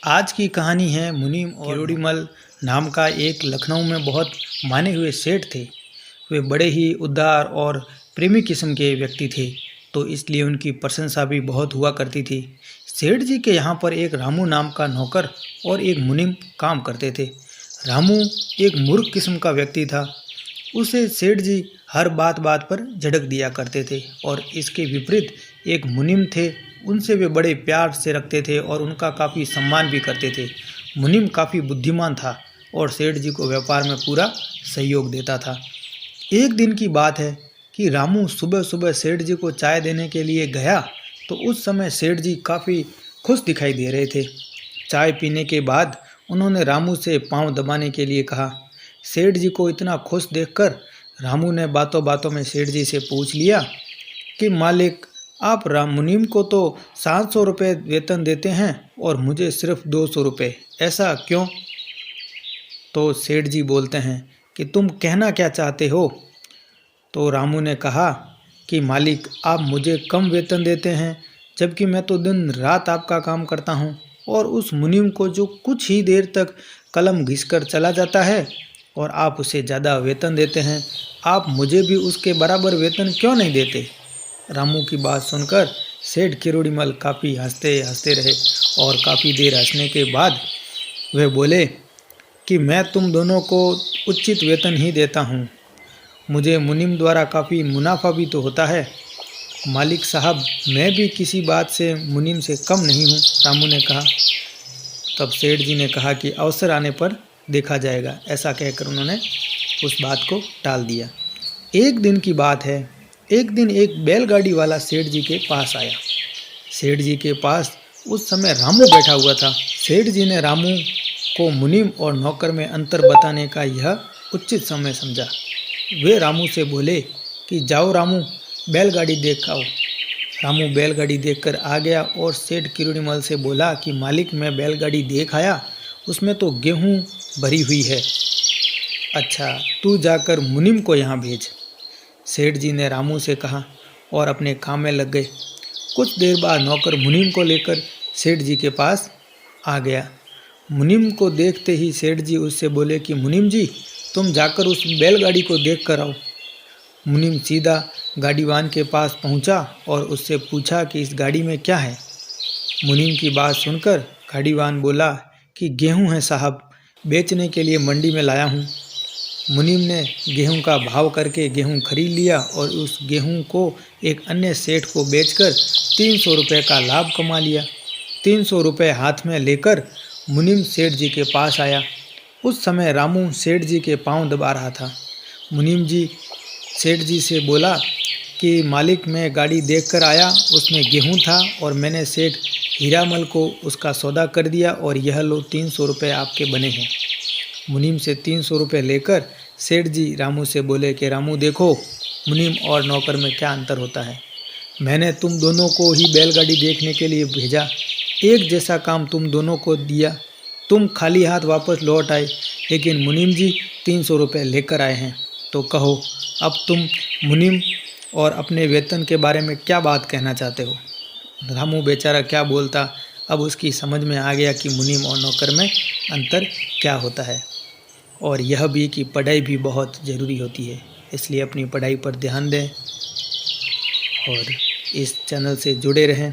आज की कहानी है मुनीम और किरोड़ीमल नाम का एक लखनऊ में बहुत माने हुए सेठ थे। वे बड़े ही उदार और प्रेमी किस्म के व्यक्ति थे, तो इसलिए उनकी प्रशंसा भी बहुत हुआ करती थी। सेठ जी के यहाँ पर एक रामू नाम का नौकर और एक मुनीम काम करते थे। रामू एक मूर्ख किस्म का व्यक्ति था। उसे सेठ जी हर बात बात पर झड़क दिया करते थे और इसके विपरीत एक मुनीम थे, उनसे वे बड़े प्यार से रखते थे और उनका काफ़ी सम्मान भी करते थे। मुनीम काफ़ी बुद्धिमान था और सेठ जी को व्यापार में पूरा सहयोग देता था। एक दिन की बात है कि रामू सुबह सुबह सेठ जी को चाय देने के लिए गया, तो उस समय सेठ जी काफ़ी खुश दिखाई दे रहे थे। चाय पीने के बाद उन्होंने रामू से पाँव दबाने के लिए कहा। सेठ जी को इतना खुश देखकर रामू ने बातों बातों में सेठ जी से पूछ लिया कि मालिक, आप मुनीम को तो 700 रुपये वेतन देते हैं और मुझे सिर्फ 200 रुपये, ऐसा क्यों? तो सेठ जी बोलते हैं कि तुम कहना क्या चाहते हो? तो रामू ने कहा कि मालिक, आप मुझे कम वेतन देते हैं, जबकि मैं तो दिन रात आपका काम करता हूँ, और उस मुनीम को जो कुछ ही देर तक कलम घिसकर चला जाता है और आप उसे ज़्यादा वेतन देते हैं, आप मुझे भी उसके बराबर वेतन क्यों नहीं देते? रामू की बात सुनकर सेठ किरोड़ीमल काफ़ी हंसते हंसते रहे और काफ़ी देर हंसने के बाद वे बोले कि मैं तुम दोनों को उचित वेतन ही देता हूँ। मुझे मुनीम द्वारा काफ़ी मुनाफा भी तो होता है। मालिक साहब, मैं भी किसी बात से मुनीम से कम नहीं हूँ, रामू ने कहा। तब सेठ जी ने कहा कि अवसर आने पर देखा जाएगा। ऐसा कहकर उन्होंने उस बात को टाल दिया। एक दिन की बात है, एक दिन एक बैलगाड़ी वाला सेठ जी के पास आया। सेठ जी के पास उस समय रामू बैठा हुआ था। सेठ जी ने रामू को मुनीम और नौकर में अंतर बताने का यह उचित समय समझा। वे रामू से बोले कि जाओ रामू, बैलगाड़ी देख आओ। रामू बैलगाड़ी देखकर आ गया और सेठ किरोड़ीमल से बोला कि मालिक, मैं बैलगाड़ी देख आया, उसमें तो गेहूँ भरी हुई है। अच्छा, तू जाकर मुनीम को यहाँ भेज। सेठ जी ने रामू से कहा और अपने काम में लग गए। कुछ देर बाद नौकर मुनीम को लेकर सेठ जी के पास आ गया। मुनीम को देखते ही सेठ जी उससे बोले कि मुनीम जी, तुम जाकर उस बैलगाड़ी को देख कर आओ। मुनीम सीधा गाड़ीवान के पास पहुंचा और उससे पूछा कि इस गाड़ी में क्या है। मुनीम की बात सुनकर गाड़ीवान बोला कि गेहूं है साहब, बेचने के लिए मंडी में लाया हूं। मुनीम ने गेहूं का भाव करके गेहूं खरीद लिया और उस गेहूं को एक अन्य सेठ को बेचकर 300 रुपये का लाभ कमा लिया। 300 रुपये हाथ में लेकर मुनीम सेठ जी के पास आया। उस समय रामू सेठ जी के पांव दबा रहा था। मुनीम जी सेठ जी से बोला कि मालिक, मैं गाड़ी देखकर आया, उसमें गेहूं था और मैंने सेठ हीरामल को उसका सौदा कर दिया और यह लो 300 रुपये आपके बने हैं। मुनीम से 300 रुपये लेकर सेठ जी रामू से बोले कि रामू देखो, मुनीम और नौकर में क्या अंतर होता है। मैंने तुम दोनों को ही बैलगाड़ी देखने के लिए भेजा, एक जैसा काम तुम दोनों को दिया, तुम खाली हाथ वापस लौट आए, लेकिन मुनीम जी 300 रुपये लेकर आए हैं। तो कहो, अब तुम मुनीम और अपने वेतन के बारे में क्या बात कहना चाहते हो? रामू बेचारा क्या बोलता। अब उसकी समझ में आ गया कि मुनीम और नौकर में अंतर क्या होता है, और यह भी कि पढ़ाई भी बहुत ज़रूरी होती है। इसलिए अपनी पढ़ाई पर ध्यान दें और इस चैनल से जुड़े रहें।